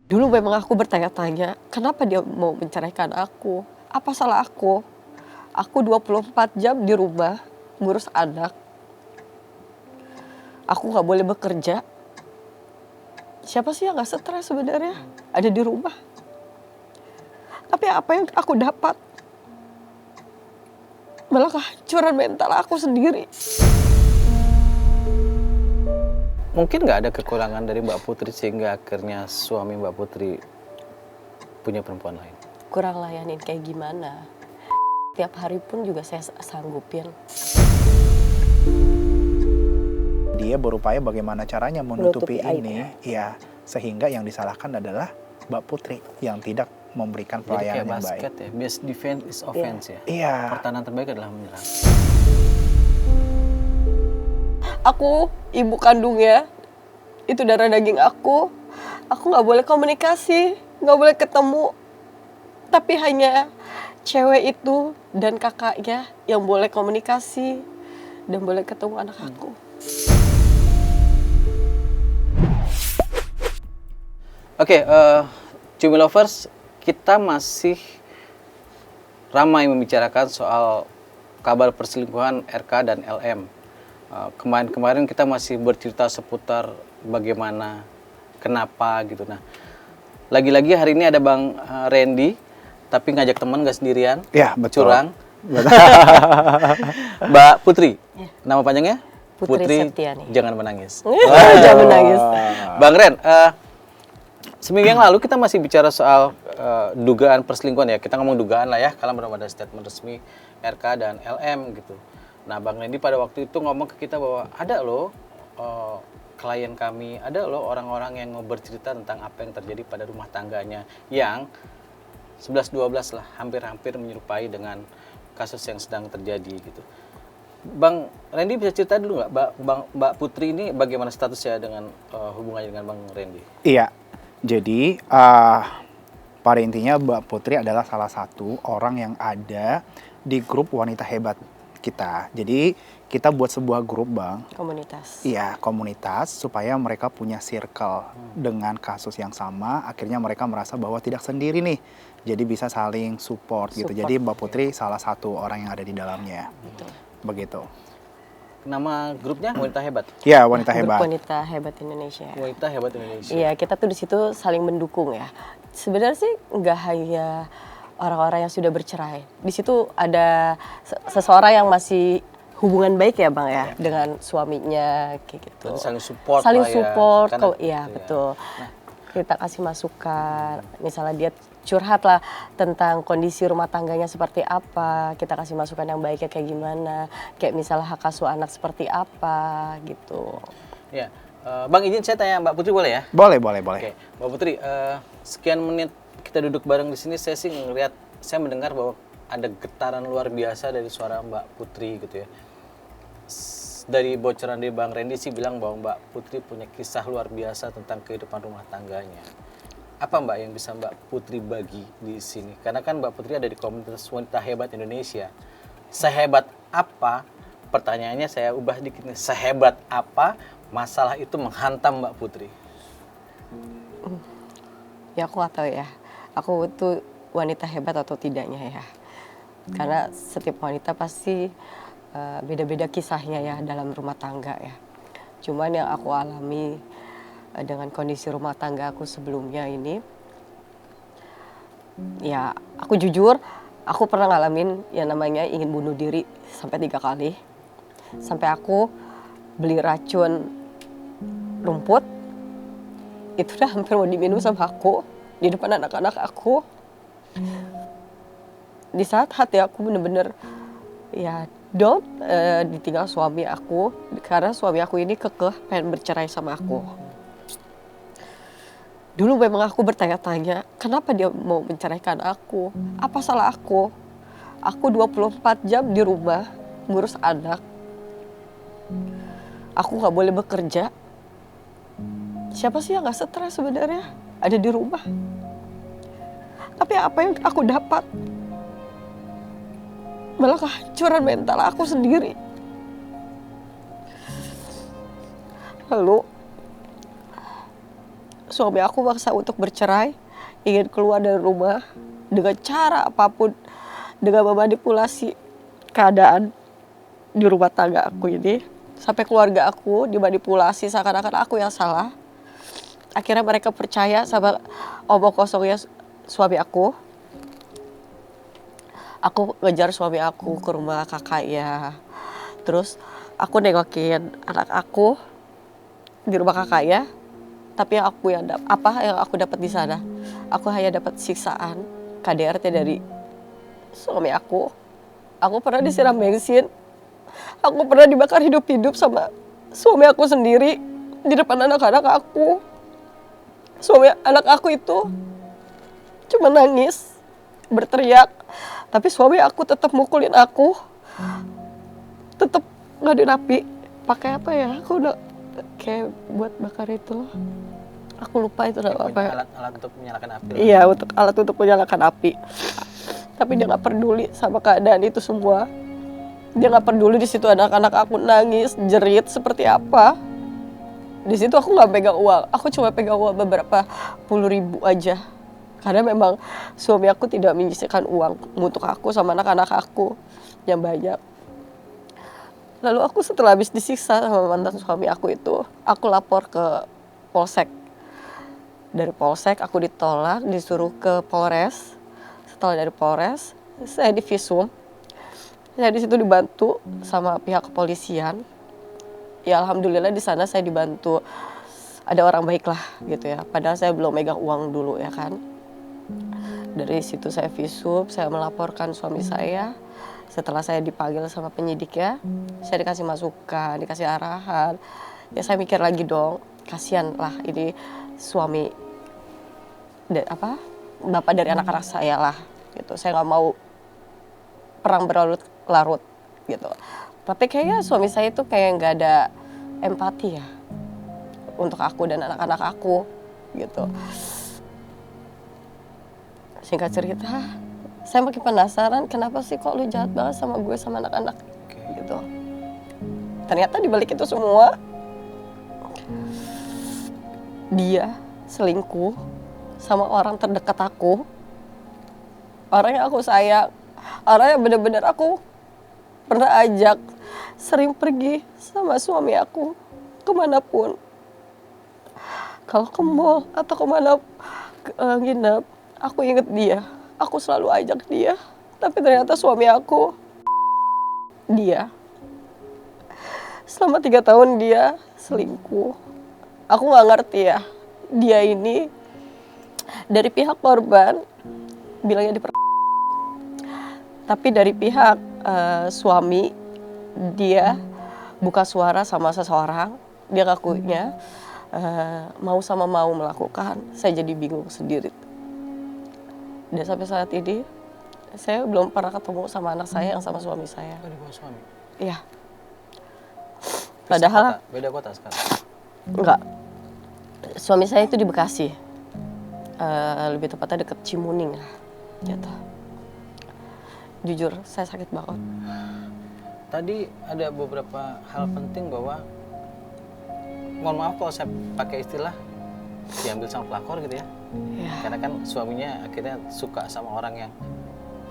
Dulu memang aku bertanya-tanya, kenapa dia mau menceraikan aku? Apa salah aku? Aku 24 jam di rumah, ngurus anak. Aku gak boleh bekerja. Siapa sih yang gak stres sebenarnya? Ada di rumah. Tapi apa yang aku dapat? Malah kehancuran mental aku sendiri. Mungkin nggak ada kekurangan dari Mbak Putri sehingga akhirnya suami Mbak Putri punya perempuan lain? Kurang layanin kayak gimana? Tiap hari pun juga saya sanggupin. Dia berupaya bagaimana caranya menutupi ini, aibnya. ya, sehingga yang disalahkan adalah Mbak Putri yang tidak memberikan Jadi pelayanan kayak yang basket baik. ya, best defense is offense ya. Iya. Pertahanan terbaik adalah menyerang. Aku, ibu kandungnya, itu darah daging aku. Aku gak boleh komunikasi, gak boleh ketemu. Tapi hanya cewek itu dan kakaknya yang boleh komunikasi dan boleh ketemu anak aku. Oke, Cumi Lovers, kita masih ramai membicarakan soal kabar perselingkuhan RK dan LM. Kemarin-kemarin kita masih bercerita seputar bagaimana, kenapa gitu. Nah, lagi-lagi hari ini ada Bang Randy, tapi ngajak teman gak sendirian. Ya, betul. Curang. Mbak Putri, nama panjangnya? Putri Septiani. Jangan menangis. Jangan menangis. Bang Ren, seminggu yang lalu kita masih bicara soal dugaan perselingkuhan ya. Kita ngomong dugaan lah ya, kalau belum ada statement resmi RK dan LM gitu. Nah, Bang Randy pada waktu itu ngomong ke kita bahwa ada loh klien kami, ada loh orang-orang yang mau bercerita tentang apa yang terjadi pada rumah tangganya yang 11-12 lah, hampir-hampir menyerupai dengan kasus yang sedang terjadi gitu. Bang Randy bisa cerita dulu nggak, Mbak Putri ini bagaimana statusnya dengan hubungannya dengan Bang Randy? Iya, jadi pada intinya Mbak Putri adalah salah satu orang yang ada di grup wanita hebat kita. Jadi kita buat sebuah grup, Bang. Komunitas. Iya, komunitas supaya mereka punya circle dengan kasus yang sama. Akhirnya mereka merasa bahwa tidak sendiri nih. Jadi bisa saling support gitu. Jadi Mbak Putri salah satu orang yang ada di dalamnya. Betul. Begitu. Nama grupnya Wanita Hebat? Iya, Wanita Grup Hebat. Wanita Hebat Indonesia. Wanita Hebat Indonesia. Iya, kita tuh di situ saling mendukung ya. Sebenarnya sih nggak hanya orang-orang yang sudah bercerai. Di situ ada seseorang yang masih hubungan baik ya Bang ya, dengan suaminya kayak gitu. Berarti saling support Saling lah ya. support, Karena- iya gitu ya. betul. Nah. Kita kasih masukan, misalnya dia curhat lah tentang kondisi rumah tangganya seperti apa, kita kasih masukan yang baiknya kayak gimana, kayak misalnya hak asuh anak seperti apa gitu. Ya, Bang izin saya tanya Mbak Putri boleh ya? Boleh. Oke, Mbak Putri, sekian menit kita duduk bareng di sini, saya sih ngelihat, saya mendengar bahwa ada getaran luar biasa dari suara Mbak Putri gitu ya. Dari bocoran dari Bang Randy sih bilang bahwa Mbak Putri punya kisah luar biasa tentang kehidupan rumah tangganya. Apa Mbak yang bisa Mbak Putri bagi di sini? Karena kan Mbak Putri ada di komunitas Wanita Hebat Indonesia. Sehebat apa? Pertanyaannya saya ubah dikit nih. Sehebat apa masalah itu menghantam Mbak Putri? Ya aku nggak tahu ya, aku itu wanita hebat atau tidaknya ya. Karena setiap wanita pasti beda-beda kisahnya ya dalam rumah tangga ya. Cuman yang aku alami dengan kondisi rumah tangga aku sebelumnya ini, ya aku jujur, aku pernah ngalamin yang namanya ingin bunuh diri sampai 3 kali. Sampai aku beli racun rumput, itu udah hampir mau diminum sama aku di depan anak-anak aku. Di saat hati aku bener-bener ya down, ditinggal suami aku karena suami aku ini kekeh pengen bercerai sama aku. Dulu memang aku bertanya-tanya, kenapa dia mau menceraikan aku? Apa salah aku? Aku 24 jam di rumah ngurus anak. Aku gak boleh bekerja. Siapa sih yang gak stres sebenarnya? Ada di rumah. Tapi apa yang aku dapat? Malah kehancuran mental aku sendiri. Lalu suami aku maksa untuk bercerai, ingin keluar dari rumah dengan cara apapun, dengan memanipulasi keadaan di rumah tangga aku ini. Sampai keluarga aku dimanipulasi seakan-akan aku yang salah. Akhirnya mereka percaya sama omong kosongnya suami aku. Aku ngejar suami aku ke rumah kakaknya. Terus aku nengokin anak aku di rumah kakaknya. Tapi yang aku dapat di sana, aku hanya dapat siksaan KDRT dari suami aku. Aku pernah disiram bensin. Aku pernah dibakar hidup-hidup sama suami aku sendiri di depan anak-anak aku. Anak aku itu cuma nangis, berteriak, tapi suami aku tetap mukulin aku, tetap ngadu api. Pakai apa ya? Aku udah kayak buat bakar itu. Aku lupa itu apa ya. Alat untuk menyalakan api. Iya, alat untuk menyalakan api. Tapi dia nggak peduli sama keadaan itu semua. Dia nggak peduli di situ anak-anak aku nangis, jerit seperti apa. Di situ aku nggak pegang uang. Aku cuma pegang uang beberapa puluh ribu aja. Karena memang suami aku tidak menyisihkan uang untuk aku sama anak-anak aku yang banyak. Lalu aku setelah habis disiksa sama mantan suami aku itu, aku lapor ke Polsek. Dari Polsek aku ditolak, disuruh ke Polres. Setelah dari Polres, saya divisum. Saya di situ dibantu sama pihak kepolisian. Ya alhamdulillah di sana saya dibantu, ada orang baik lah gitu ya. Padahal saya belum megang uang dulu ya kan. Dari situ saya visum, saya melaporkan suami saya. Setelah saya dipanggil sama penyidik ya, saya dikasih masukan, dikasih arahan. Ya saya mikir lagi dong, kasihan lah ini suami bapak dari anak-anak saya lah gitu. Saya nggak mau perang berlarut-larut gitu. Tapi kayaknya suami saya itu kayak nggak ada empati ya untuk aku dan anak-anak aku gitu. Singkat cerita, saya makin penasaran kenapa sih kok lu jahat banget sama gue sama anak-anak gitu. Ternyata di balik itu semua dia selingkuh sama orang terdekat aku, orang yang aku sayang, orang yang benar-benar aku pernah ajak sering pergi sama suami aku kemanapun. Kalau ke mall atau kemana nginep, aku inget dia. Aku selalu ajak dia. Tapi ternyata suami aku, dia. Selama 3 tahun dia selingkuh. Aku gak ngerti ya. Dia ini dari pihak korban bilangnya tapi dari pihak suami, dia buka suara sama seseorang, dia ngakunya mau melakukan. Saya jadi bingung sendiri. Dan sampai saat ini saya belum pernah ketemu sama anak saya yang sama suami saya. Oh, dibawa suami? Iya. Padahal beda kota sekarang? enggak. Suami saya itu di Bekasi. Lebih tepatnya deket Cimuning lah gitu. Jujur, saya sakit banget. Tadi ada beberapa hal penting bahwa, mohon maaf kalau saya pakai istilah diambil sama pelakor gitu ya. Ya. Karena kan suaminya akhirnya suka sama orang yang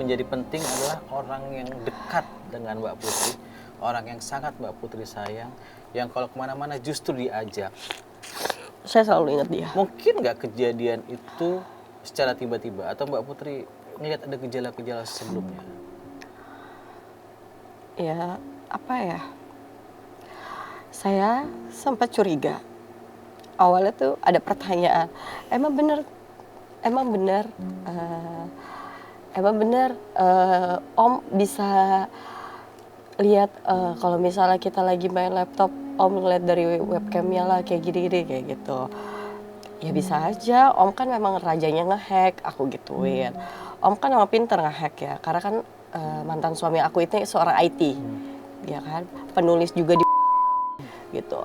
menjadi penting adalah orang yang dekat dengan Mbak Putri. Orang yang sangat Mbak Putri sayang, yang kalau kemana-mana justru diajak. Saya selalu ingat dia. Mungkin nggak kejadian itu secara tiba-tiba atau Mbak Putri ngelihat ada gejala-gejala sebelumnya? Ya, apa ya? Saya sempat curiga. Awalnya tuh ada pertanyaan, emang bener Om bisa lihat kalau misalnya kita lagi main laptop, Om ngeliat dari webcamnya lah kayak gini-gini kayak gitu. Ya bisa aja, Om kan memang rajanya ngehack, aku gituin. Om kan memang pinter ngehack ya, karena kan mantan suami aku itu seorang IT, ya kan, penulis juga di gitu.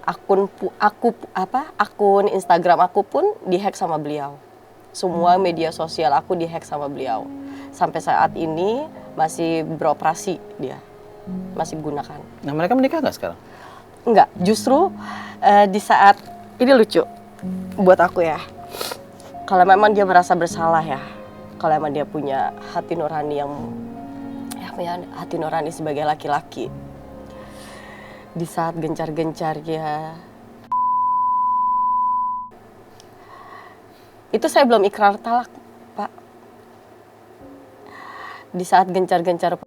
Akun Instagram aku pun dihack sama beliau. Semua media sosial aku dihack sama beliau. Sampai saat ini masih beroperasi dia, masih gunakan. Nah, mereka menikah nggak sekarang? Enggak, justru di saat Ini lucu buat aku ya. Kalau memang dia merasa bersalah ya, kalau memang dia punya hati nurani punya hati nurani sebagai laki-laki, di saat gencar-gencarnya itu saya belum ikrar talak, Pak. Di saat gencar-gencar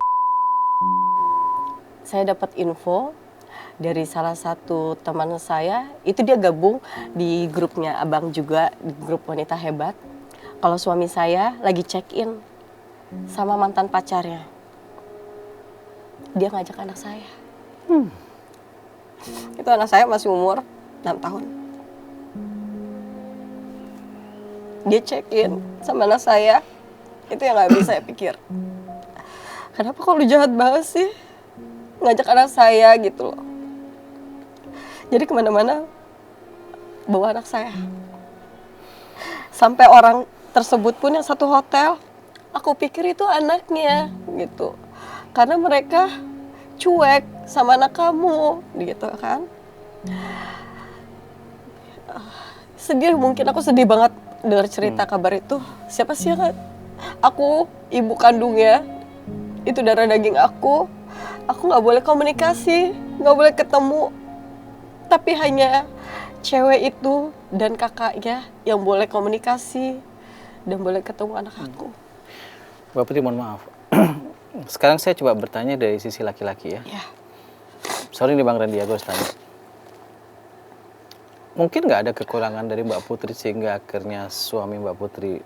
saya dapat info dari salah satu teman saya, itu dia gabung di grupnya Abang juga, di grup Wanita Hebat. Kalau suami saya lagi check-in sama mantan pacarnya, dia ngajak anak saya. Itu anak saya masih umur 6 tahun. Dia check-in sama anak saya, itu yang gak bisa saya pikir. Kenapa kok lu jahat banget sih ngajak anak saya gitu loh. Jadi kemana-mana bawa anak saya. Sampai orang tersebut pun yang satu hotel, aku pikir itu anaknya gitu. Karena mereka cuek sama anak kamu gitu kan. Sedih, mungkin aku sedih banget dengar cerita kabar itu. Siapa sih yang aku ibu kandungnya, itu darah daging aku nggak boleh komunikasi, nggak boleh ketemu, tapi hanya cewek itu dan kakaknya yang boleh komunikasi dan boleh ketemu anak aku. Mbak Putri, mohon maaf. Sekarang saya coba bertanya dari sisi laki-laki ya. Ya. Sorry nih Bang Randy, aku harus tanya. Mungkin nggak ada kekurangan dari Mbak Putri sehingga akhirnya suami Mbak Putri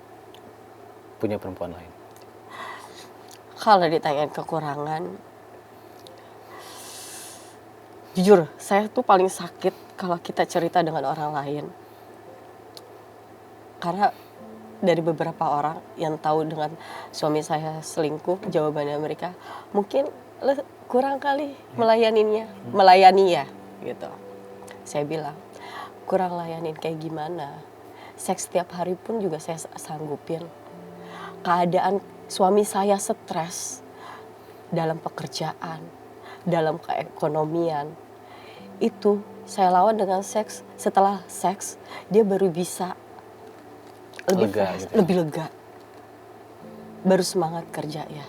punya perempuan lain? Kalau ditanyain kekurangan, jujur saya tuh paling sakit kalau kita cerita dengan orang lain. Karena dari beberapa orang yang tahu dengan suami saya selingkuh, jawabannya mereka, mungkin kurang kali melayani ya gitu. Saya bilang, kurang layanin kayak gimana? Seks setiap hari pun juga saya sanggupin. Keadaan suami saya stres dalam pekerjaan, dalam keekonomian, itu saya lawan dengan seks. Setelah seks, dia baru bisa lebih Lega fresh, gitu. lebih lega, baru semangat kerja ya.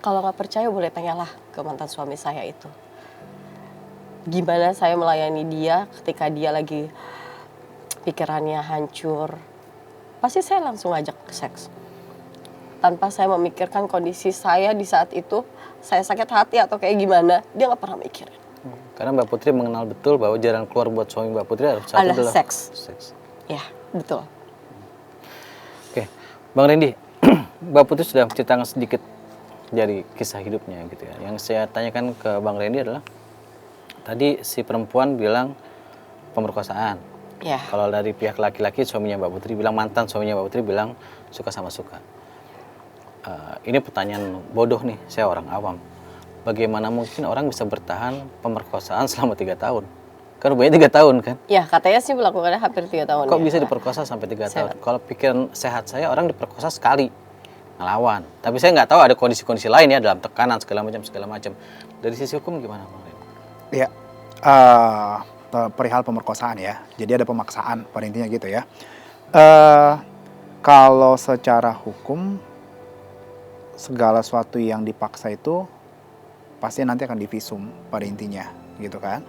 Kalau nggak percaya boleh tanyalah ke mantan suami saya itu. Gimana saya melayani dia ketika dia lagi pikirannya hancur. Pasti saya langsung ajak ke seks. Tanpa saya memikirkan kondisi saya di saat itu, saya sakit hati atau kayak gimana, dia nggak pernah mikirin. Karena Mbak Putri mengenal betul bahwa jalan keluar buat suami Mbak Putri adalah seks. seks. Ya, betul. Oke, Bang Randy, Mbak Putri sudah menceritakan sedikit dari kisah hidupnya gitu ya. Yang saya tanyakan ke Bang Randy adalah, tadi si perempuan bilang pemerkosaan. Ya. Kalau dari pihak laki-laki, suaminya Mbak Putri bilang, mantan suaminya Mbak Putri bilang suka sama suka. Ini pertanyaan bodoh nih, saya orang awam. Bagaimana mungkin orang bisa bertahan pemerkosaan selama 3 tahun? Kan rupanya 3 tahun kan? Ya, katanya sih melakukannya hampir 3 tahun. Kok ya. bisa diperkosa sampai 3 tahun? Kalau pikiran sehat saya, orang diperkosa sekali, ngelawan. Tapi saya nggak tahu ada kondisi-kondisi lain ya, dalam tekanan segala macam. Dari sisi hukum gimana Bang Randy? Ya, perihal pemerkosaan ya. Jadi ada pemaksaan pada intinya gitu ya. Kalau secara hukum, segala sesuatu yang dipaksa itu pasti nanti akan divisum pada intinya gitu kan.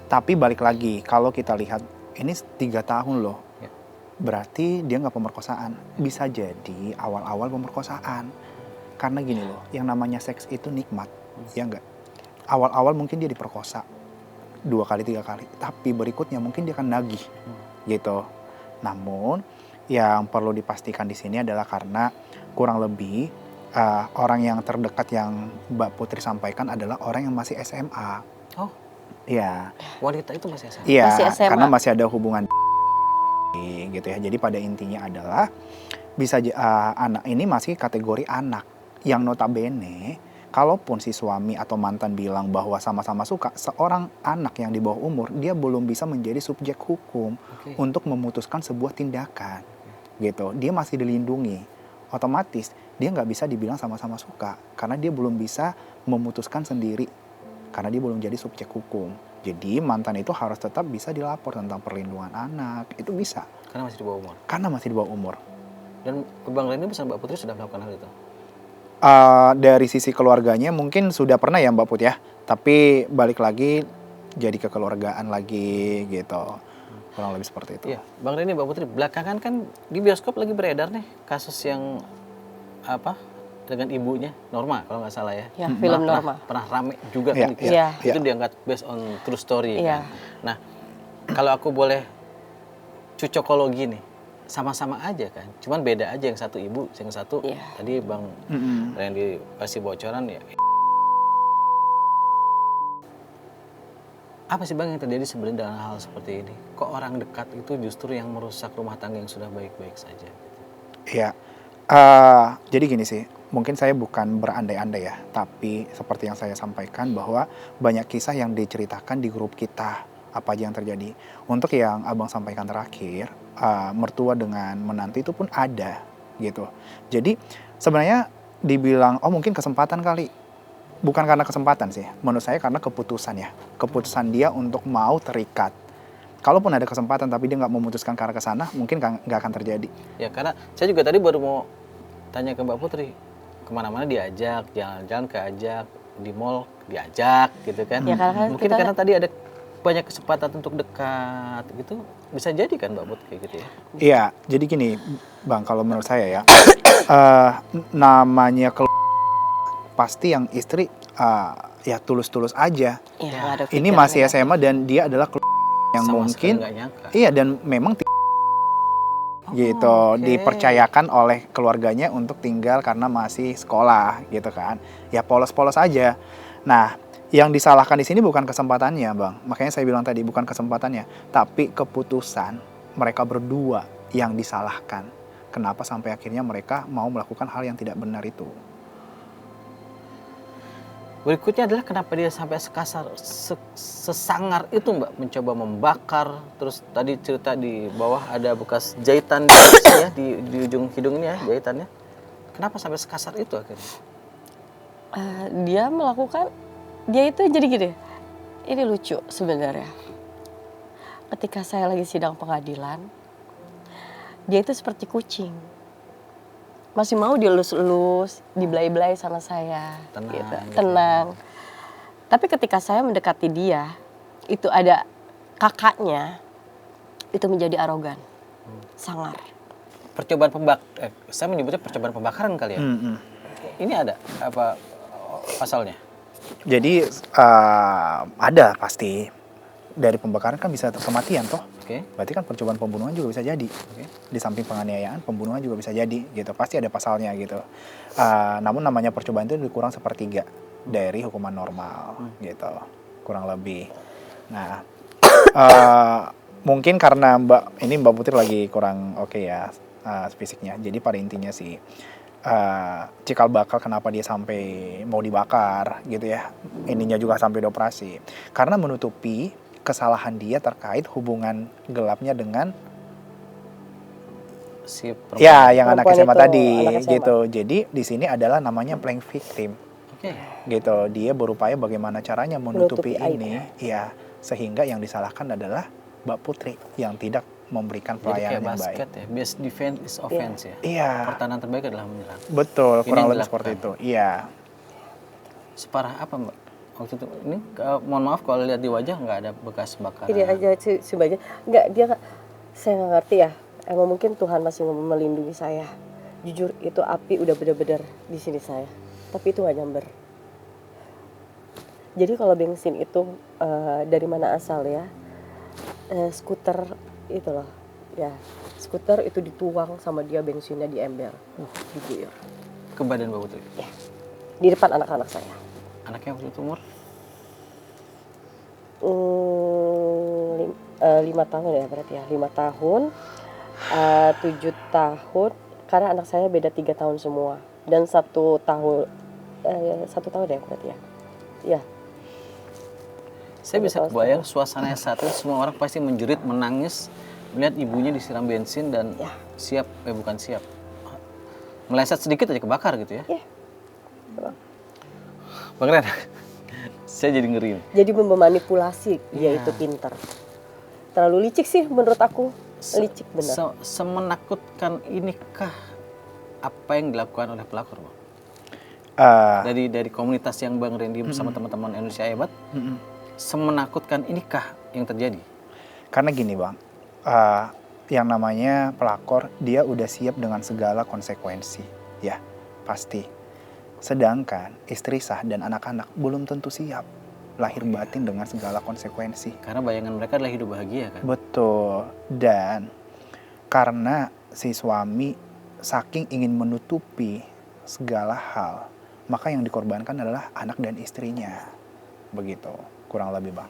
Tapi balik lagi, kalau kita lihat ini 3 tahun loh. Ya. Berarti dia nggak pemerkosaan. Bisa jadi awal-awal pemerkosaan. Karena gini loh, yang namanya seks itu nikmat, ya nggak? Awal-awal mungkin dia diperkosa 2 kali 3 kali, tapi berikutnya mungkin dia akan nagih gitu. Namun yang perlu dipastikan di sini adalah karena kurang lebih orang yang terdekat yang Mbak Putri sampaikan adalah orang yang masih SMA. Oh, Iya. wanita itu masih SMA? Iya, Masih SMA. karena masih ada hubungan gitu ya. Jadi pada intinya adalah bisa anak ini masih kategori anak yang notabene kalaupun si suami atau mantan bilang bahwa sama-sama suka, seorang anak yang di bawah umur dia belum bisa menjadi subjek hukum untuk memutuskan sebuah tindakan gitu. Dia masih dilindungi. Otomatis dia nggak bisa dibilang sama-sama suka karena dia belum bisa memutuskan sendiri karena dia belum jadi subjek hukum Jadi mantan itu harus tetap bisa dilapor tentang perlindungan anak, itu bisa. Karena masih di bawah umur. Karena masih di bawah umur. Dan Bang Randy bersama Mbak Putri sudah melakukan hal itu? Dari sisi keluarganya mungkin sudah pernah ya Mbak Put ya, tapi balik lagi jadi kekeluargaan lagi gitu, kurang lebih seperti itu. Iya, Bang Randy, Mbak Putri, belakangan kan di bioskop lagi beredar nih kasus yang apa dengan ibunya Norma kalau nggak salah ya. Ya, film Norma. Pernah rame juga Iya, kan gitu. iya. Itu diangkat based on true story Iya. kan. Nah, kalau aku boleh cocokologi nih, sama-sama aja kan. Cuman beda aja, yang satu ibu, yang satu Iya. tadi Bang Randy kasih bocoran ya. Apa sih Bang yang terjadi sebenarnya dalam hal seperti ini? Kok orang dekat itu justru yang merusak rumah tangga yang sudah baik-baik saja? Iya, jadi gini sih, mungkin saya bukan berandai-andai ya, tapi seperti yang saya sampaikan bahwa banyak kisah yang diceritakan di grup kita, apa aja yang terjadi. Untuk yang abang sampaikan terakhir, mertua dengan menantu itu pun ada gitu. Jadi sebenarnya dibilang, oh mungkin kesempatan kali. Bukan karena kesempatan sih, menurut saya karena keputusan ya. Keputusan dia untuk mau terikat. Kalaupun ada kesempatan tapi dia nggak memutuskan ke arah ke sana, mungkin nggak akan terjadi. Ya karena saya juga tadi baru mau tanya ke Mbak Putri, kemana-mana diajak, jalan-jalan keajak, di mall diajak gitu kan. Ya, karena Mungkin kita- karena tadi ada banyak kesempatan untuk dekat gitu, bisa jadi kan Mbak Putri kayak gitu ya. Iya, jadi gini, Bang, kalau menurut saya ya, namanya pasti yang istri ya tulus-tulus aja. Iya, nggak ada Ini pikiran masih negatif. SMA dan dia adalah yang Sama mungkin sekali nggak nyangka. iya dan memang gitu oke. dipercayakan oleh keluarganya untuk tinggal karena masih sekolah gitu kan. Ya polos-polos aja. Nah, yang disalahkan di sini bukan kesempatannya, Bang. Makanya saya bilang tadi bukan kesempatannya, tapi keputusan mereka berdua yang disalahkan. Kenapa sampai akhirnya mereka mau melakukan hal yang tidak benar itu? Berikutnya adalah kenapa dia sampai sesangar itu Mbak, mencoba membakar, terus tadi cerita di bawah ada bekas jahitan di, ya, di ujung hidungnya jahitannya. Kenapa sampai sekasar itu akhirnya? Dia melakukan, dia itu jadi gini, ini lucu sebenarnya. Ketika saya lagi sidang pengadilan, dia itu seperti kucing. Masih mau dilus-lus, dibelai-belai sama saya. Tenang, gitu. gitu. Tenang. Tapi ketika saya mendekati dia, itu ada kakaknya, itu menjadi arogan, sangar. Percobaan saya menyebutnya percobaan pembakaran kali ya. Ini ada apa pasalnya? Jadi ada pasti. Dari pembakaran kan bisa kematian toh. Oke. Berarti kan percobaan pembunuhan juga bisa jadi. Di samping penganiayaan, pembunuhan juga bisa jadi gitu. Pasti ada pasalnya gitu. Namun namanya percobaan itu dikurang sepertiga dari hukuman normal gitu. Kurang lebih. Nah, mungkin karena Mbak Putri lagi kurang oke ya fisiknya. Jadi pada intinya sih cikal bakal kenapa dia sampai mau dibakar gitu ya. Ininya juga sampai dioperasi. Karena menutupi kesalahan dia terkait hubungan gelapnya dengan Si perempuan. ya yang anak Perempuan SMA itu, tadi anak SMA. gitu. Jadi di sini adalah namanya playing victim Oke. gitu. Dia berupaya bagaimana caranya menutupi Menutupi ini ya sehingga yang disalahkan adalah Mbak Putri yang tidak memberikan Jadi kayak pelayanan yang baik. basket ya, best defense is offense ya. Iya, Pertahanan terbaik adalah menyerang. betul, Ini kurang yang lebih seperti itu. dilakukan. Iya. Separah apa Mbak? Waktu itu ini mohon maaf kalau lihat di wajah nggak ada bekas bakaran. Ini aja sebagai, enggak, dia saya nggak ngerti ya. Emang mungkin Tuhan masih melindungi saya. Jujur itu api udah bener-bener di sini saya. Tapi itu nggak nyamber. Jadi kalau bensin itu dari mana asal ya? Skuter itu loh, ya. Skuter itu dituang sama dia bensinnya di ember, diguyur. Ke badan Mbak Putri. Ya, di depan anak-anak saya. Anaknya waktu itu umur 5 tahun ya berarti ya, 5 tahun, 7 tahun, karena anak saya beda 3 tahun semua, dan 1 tahun, 1 tahun ya berarti ya, ya. saya bisa kebayang suasananya saat itu semua orang pasti menjerit, menangis melihat ibunya disiram bensin dan Ya. bukan siap, meleset sedikit aja kebakar gitu ya. Ya. Bang Ren, Saya jadi ngeri nih. Jadi memanipulasi, dia Iya. itu pintar. Terlalu licik sih menurut aku. Licik benar. Semenakutkan inikah apa yang dilakukan oleh pelakor, Bang? Dari komunitas yang Bang Randy bersama teman-teman Indonesia Hebat, semenakutkan inikah yang terjadi? Karena gini bang, yang namanya pelakor dia udah siap dengan segala konsekuensi, ya pasti. Sedangkan istri sah dan anak-anak belum tentu siap lahir batin dengan segala konsekuensi. Karena bayangan mereka adalah hidup bahagia kan? Betul. Dan karena si suami saking ingin menutupi segala hal, maka yang dikorbankan adalah anak dan istrinya. Begitu, kurang lebih bang.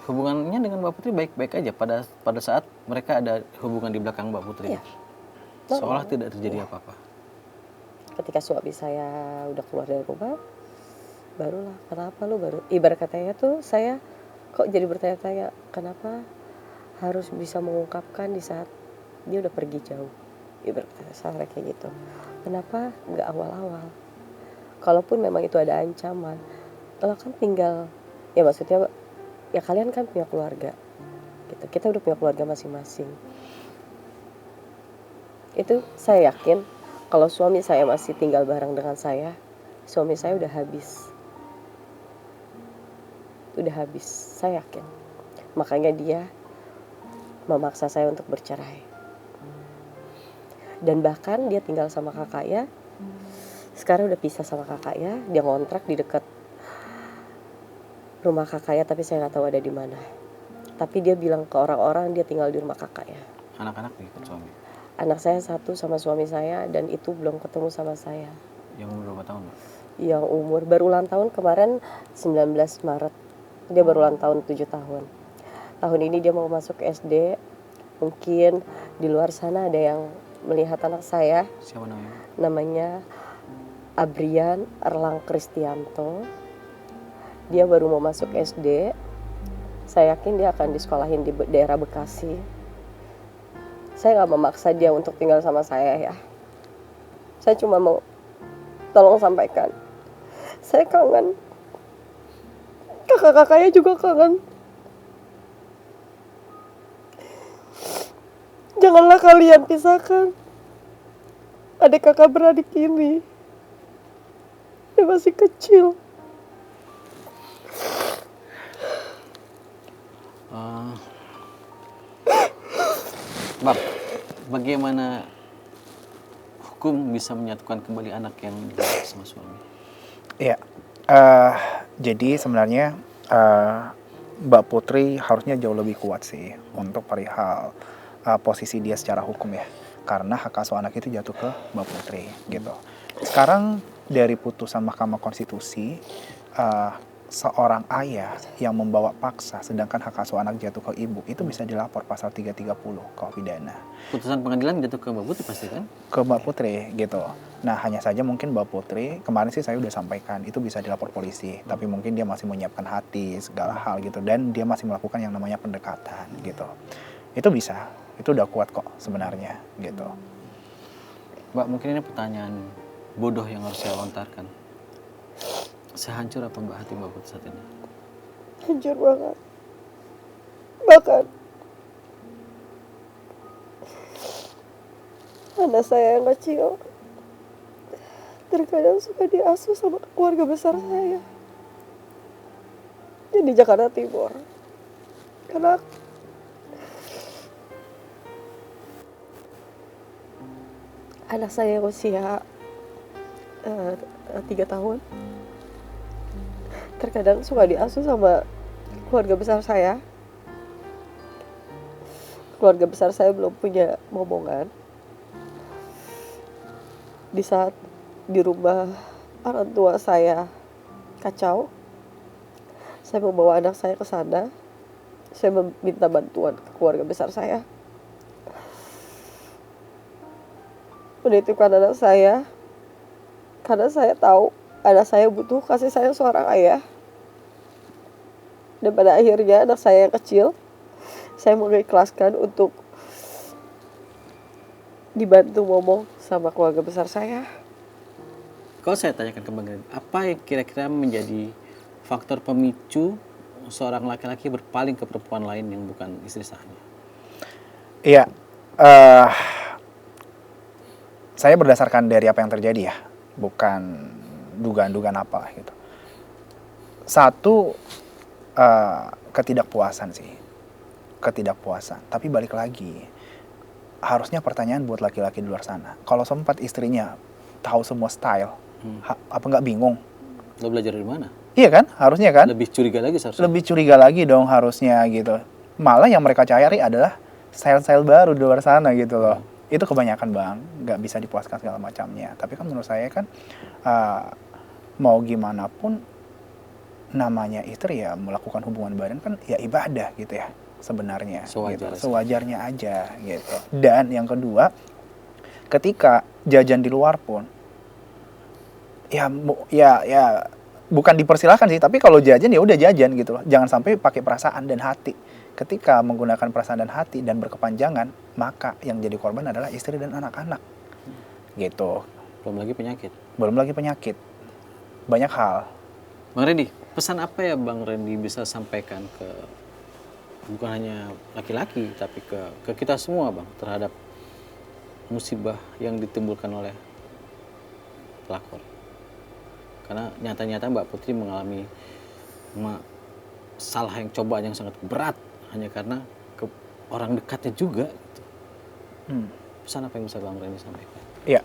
Hubungannya dengan Mbak Putri baik-baik aja pada saat mereka ada hubungan di belakang Mbak Putri. Iya. Seolah tidak terjadi apa-apa. Ketika suami saya udah keluar dari rumah, barulah kenapa lu baru ibarat katanya tuh saya kok jadi bertanya-tanya kenapa harus bisa mengungkapkan di saat dia udah pergi jauh, ibarat kata saya kayak gitu. Kenapa nggak awal-awal? Kalaupun memang itu ada ancaman, lo kan tinggal, ya maksudnya ya kalian kan punya keluarga, gitu. Kita udah punya keluarga masing-masing. Itu saya yakin kalau suami saya masih tinggal bareng dengan saya, suami saya udah habis. Udah habis, saya yakin. Makanya dia memaksa saya untuk bercerai. Dan bahkan dia tinggal sama kakaknya. Sekarang udah pisah sama kakaknya, dia ngontrak di dekat rumah kakaknya, tapi saya nggak tahu ada di mana. Tapi dia bilang ke orang-orang dia tinggal di rumah kakaknya. Anak-anak ikut suami. Anak saya satu sama suami saya dan itu belum ketemu sama saya. Yang umur berapa tahun, Mbak? Yang umur baru ulang tahun kemarin 19 Maret. Dia baru ulang tahun 7 tahun. Tahun ini dia mau masuk SD. Mungkin di luar sana ada yang melihat anak saya. Siapa namanya? Namanya Abrian Erlang Kristianto. Dia baru mau masuk SD. Saya yakin dia akan disekolahin di daerah Bekasi. Saya gak memaksa dia untuk tinggal sama saya ya. Saya cuma mau tolong sampaikan. Saya kangen. Kakak-kakaknya juga kangen. Janganlah kalian pisahkan adik kakak beradik ini. Dia masih kecil. Bang, bagaimana hukum bisa menyatukan kembali anak yang dirawat sama suami? Iya, jadi sebenarnya Mbak Putri harusnya jauh lebih kuat sih untuk perihal posisi dia secara hukum ya. Karena hak asuh anak itu jatuh ke Mbak Putri gitu. Sekarang dari putusan Mahkamah Konstitusi, seorang ayah yang membawa paksa sedangkan hak asuh anak jatuh ke ibu itu bisa dilapor pasal 330 KUH pidana. Putusan pengadilan jatuh ke Mbak Putri pasti kan? Ke Mbak Putri gitu. Nah hanya saja mungkin Mbak Putri, kemarin sih saya udah sampaikan itu bisa dilapor polisi, tapi mungkin dia masih menyiapkan hati segala hal gitu dan dia masih melakukan yang namanya pendekatan gitu. Itu bisa, itu udah kuat kok sebenarnya gitu. Mbak, mungkin ini pertanyaan bodoh yang harus saya lontarkan. Sehancur apa Mbak hati Mbak Putri saat ini? Hancur banget. Bahkan anak saya yang kecil terkadang suka diasuh sama keluarga besar saya yang di Jakarta Timur. Karena anak saya yang usia 3 tahun terkadang suka diasuh sama keluarga besar saya. Keluarga besar saya belum punya momongan. Di saat di rumah orang tua saya kacau, saya membawa anak saya ke sana. Saya meminta bantuan ke keluarga besar saya. Menitipkan anak saya karena saya tahu anak saya butuh kasih sayang seorang ayah. Dan pada akhirnya anak saya yang kecil, saya mengikhlaskan untuk dibantu ngomong sama keluarga besar saya. Kalau saya tanyakan ke Bang Randy, apa yang kira-kira menjadi faktor pemicu seorang laki-laki berpaling ke perempuan lain yang bukan istri sahnya? Iya, saya berdasarkan dari apa yang terjadi ya, bukan dugaan-dugaan apa gitu. Satu, ketidakpuasan sih, ketidakpuasan. Tapi balik lagi, harusnya pertanyaan buat laki-laki di luar sana. Kalau sempat istrinya tahu semua style, apa nggak bingung? Lo belajar dari mana? Iya kan, harusnya kan? Lebih curiga lagi seharusnya. Lebih curiga lagi dong harusnya gitu. Malah yang mereka cari adalah style-style baru di luar sana gitu loh. Itu kebanyakan bang, nggak bisa dipuaskan segala macamnya. Tapi kan menurut saya kan mau gimana pun namanya istri ya melakukan hubungan badan kan ya ibadah gitu ya sebenarnya. Sewajarnya. Gitu. Sewajarnya aja gitu. Dan yang kedua, ketika jajan di luar pun ya bukan dipersilakan sih, tapi kalau jajan ya udah jajan gitu loh. Jangan sampai pakai perasaan dan hati. Ketika menggunakan perasaan dan hati dan berkepanjangan, maka yang jadi korban adalah istri dan anak-anak. Gitu. Belum lagi penyakit. Belum lagi penyakit. Banyak hal. Bang Randy, pesan apa ya Bang Randy bisa sampaikan ke bukan hanya laki-laki tapi ke kita semua Bang terhadap musibah yang ditimbulkan oleh pelakor? Karena nyata-nyata Mbak Putri mengalami salah yang cobaan yang sangat berat hanya karena orang dekatnya juga. Gitu. Pesan apa yang bisa Bang Randy sampaikan? Iya,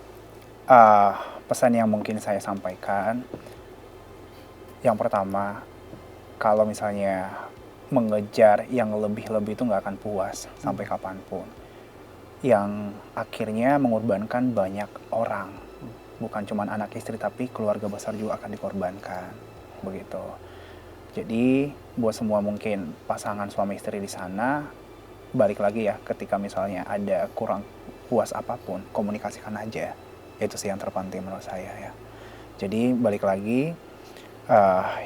pesan yang mungkin saya sampaikan, yang pertama, kalau misalnya mengejar yang lebih-lebih itu nggak akan puas sampai kapanpun. Yang akhirnya mengorbankan banyak orang. Bukan cuma anak istri tapi keluarga besar juga akan dikorbankan begitu. Jadi buat semua mungkin pasangan suami istri di sana, balik lagi ya, ketika misalnya ada kurang puas apapun, komunikasikan aja. Itu sih yang terpenting menurut saya ya. Jadi balik lagi,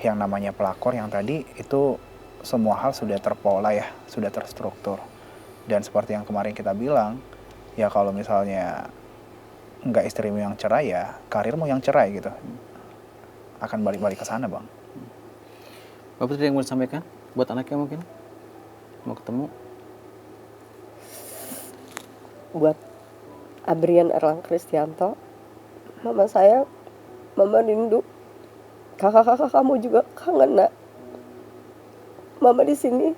yang namanya pelakor yang tadi itu semua hal sudah terpola ya, sudah terstruktur. Dan seperti yang kemarin kita bilang, ya kalau misalnya nggak istrimu yang cerai ya karirmu yang cerai gitu, akan balik-balik ke sana bang. Mbak Putri yang mau disampaikan buat anaknya mungkin mau ketemu? Buat Abrian Erlang Kristianto, mama saya, mama rindu. Kakak-kakak kamu juga kangen nak. Mama di sini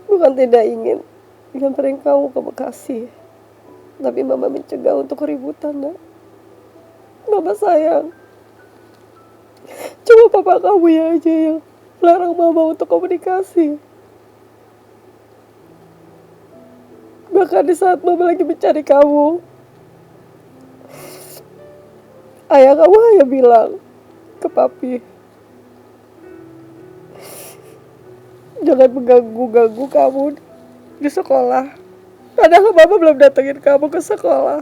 bukan tidak ingin nyamperin kamu ke Bekasi, tapi mama mencegah untuk keributan nak. Mama sayang. Cuma papa kamu ya aja yang larang mama untuk komunikasi. Bahkan di saat mama lagi mencari kamu, ayah kamu hanya bilang ke papi, jangan mengganggu-ganggu kamu di sekolah. Padahal mama belum datengin kamu ke sekolah.